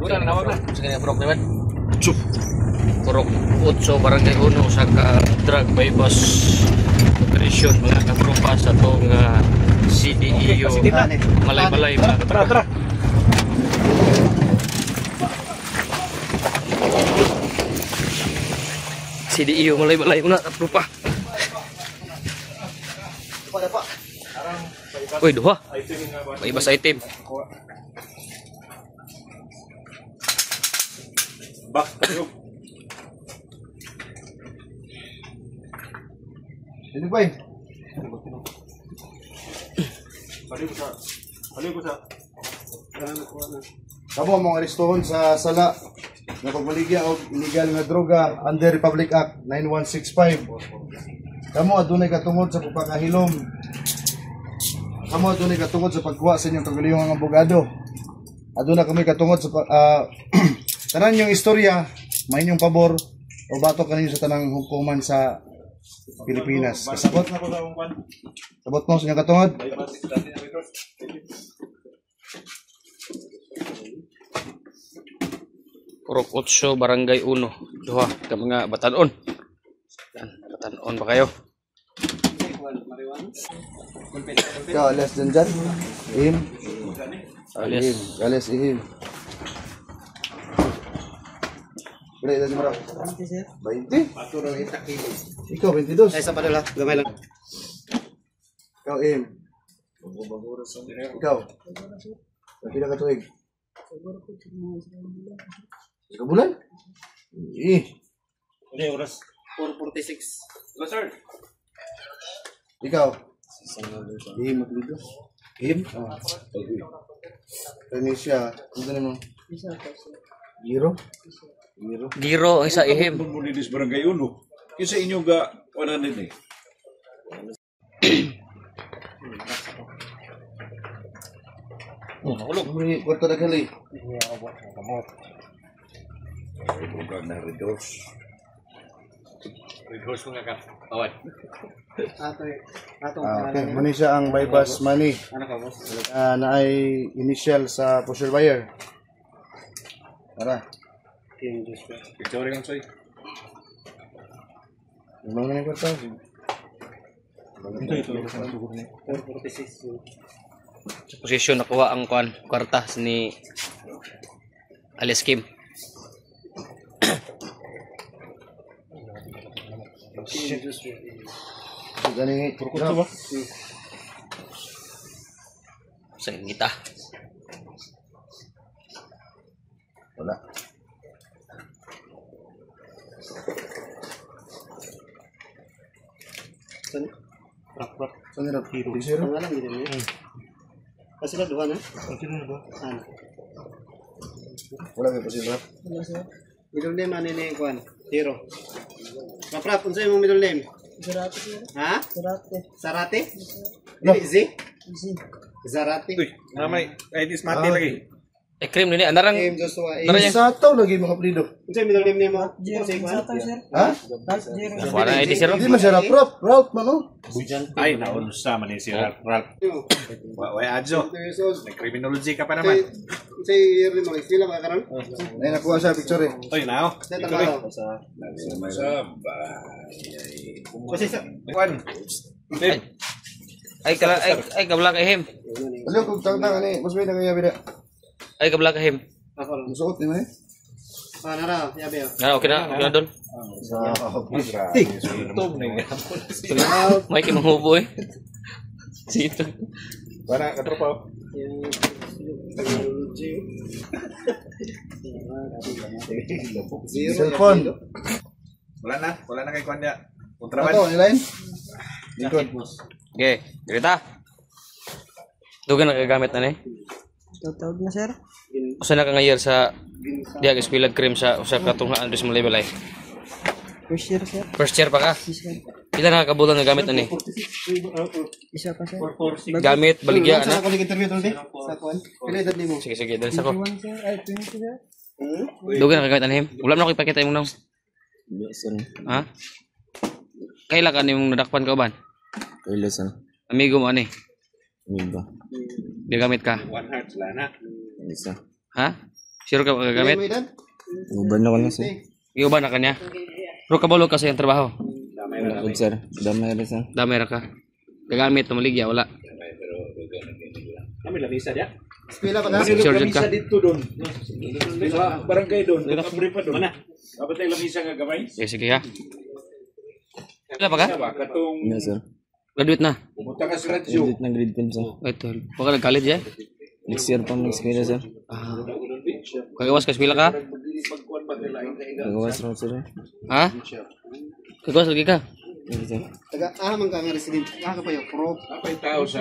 Una nawag na. Sa kanya Purok naman. Chup. Purok 8 Barangay 1 sa drug bypass operation mga katropa sa itong CDEO Malay-Malay mga katropa. Tara. CDEO Malay-Malay mga katropa. Uy, duha. Paibas item. Bak, tayo. Ini ba yun? Balik ko sa. Kamo mong arestuhon sa sala na pagbaligya o illegal nga droga under Republic Act 9165. Kamo adunay katungod sa pagpakahilom. Kamo adunay katungod sa pagkuha sa inyong kaguliyong abogado. Aduna kami katungod sa tanan yung istorya, may inyong pabor o batok kaninyo sa tanang hukuman sa Pilipinas. Kasabot? Sabot mo sa inyong katungod? Purok 8 Barangay 1. Duha ka mga batanon. Yan, batanon ba kayo? Ikaw, alas dyan dyan? Ihim? Alias Alas ihim. Kaya ito si Marap? 20? Ikaw, 22. Ay, sa padala, gamay lang. Ikaw, ihim. Ikaw. Pila ka tuig? Ikaw bulan? Ano oras? 4:46. Go, sir. Ikaw. Ihim, magludo. Ihim? Tanisya. Ano na mo? Giro? Giro ang isa ihim. Bumulilis barangay uno. Yung sa inyo ga, wala din eh. Nakulog. Kwarto na gali. Huwag na redos. Redos mga ka. Tawad. Okay, muna siya ang bypass money. Na ay initial sa pusher buyer. Tara. Picture lang soy. Ibang na yung kwarto. 4:46. Sa posisyon nakuha ang kwarta ni Alias Kim. Galing Kurkuto ba? Sa ngita. Wala. Rock. Saan nila? Zero? Wala lang din niya. Kasi na duha na. Ano? Wala kayo pasira. Middle name ano ni kuan? Hero. Kaprap, unsa imong middle name? Zarate. Ha? Zarate. Sarate? Dili Z? Zarate. Uy, namay. Ay, this mati lagi. Krim nini andarang Name Joshua. Sa tao lagi mga plido. Unsa middle name nimo? Zero. Zero, sir. Ha? Zero. wala ID sir. Hindi man siya Ralph. Ralph man oh. Ay, naunsa man ni si Ralph. Way adjo. Nag-criminology ka pa naman. Unsa year nimo? Sila ba karon? Ay nakuha siya picture eh. Uy, nao. Sa trabaho. Kasi sa Juan. Tim. Ay kabla ka him. Alam kung tawag na ni, mas may nangaya bida. Ay kabla ka him. ako lang. Musuot ni mo eh. Nara, yabe. Okay na doon. Tom ning. May kimanghubo eh. Sito. Para katropa. Cellphone. Wala na kay Kwanya. Kontraban. Ato, nilain? Likod. Okay, dirita. Dugan nagagamit na ni. Tawag na, sir. Usa na ka ngayon sa diag espilag cream sa usa ka tunghaan dos Malay-Malay. First year, sir. First year pa ka. Pila na kabulan nga gamit na ni? Isa pa, sir. Gamit baligya Sa na. ako interview tol di. Sa kuan. Pila edad nimo? Sige, dali sa ko. 21, sir. Ay, 20, sir. Dugan na kagamit na him. Wala na ko ipakita imong nang. Ha? Kaila ka nimong nadakpan ka uban? Kailan Amigo mo ani. Amigo. Di gamit ka. One heart wala na. Isa. Ha? Sure ka Gamit? magagamit? Mo idan? Uban na ko na sir. Iuban na kanya. Pero kabalo kasi ang trabaho. Wala ko sir. Damay rin sir. Dami ra ka. Gagamit na maligya, wala. Kami lamisa dia. Eskwela pa ka? Sure jud ka. dito doon. Sa barangay doon. Kabre pa doon. Mana? Dapat tayo lamisa nga gamay. Okay, sige ha. Wala pa ka? Katong Hindi sir. Graduate na. pumunta ka sa radyo. Edit na grade 10 sir. Ito. Baka nag-college eh. Next year pa mag-eskwela sir. Kagawas ka eskwela ka? Nagawas rin sir. Ha? Kagawas lagi ka? Hindi sir. Taga, man ka nga resident. Ka pa yung pro. Apay tao sa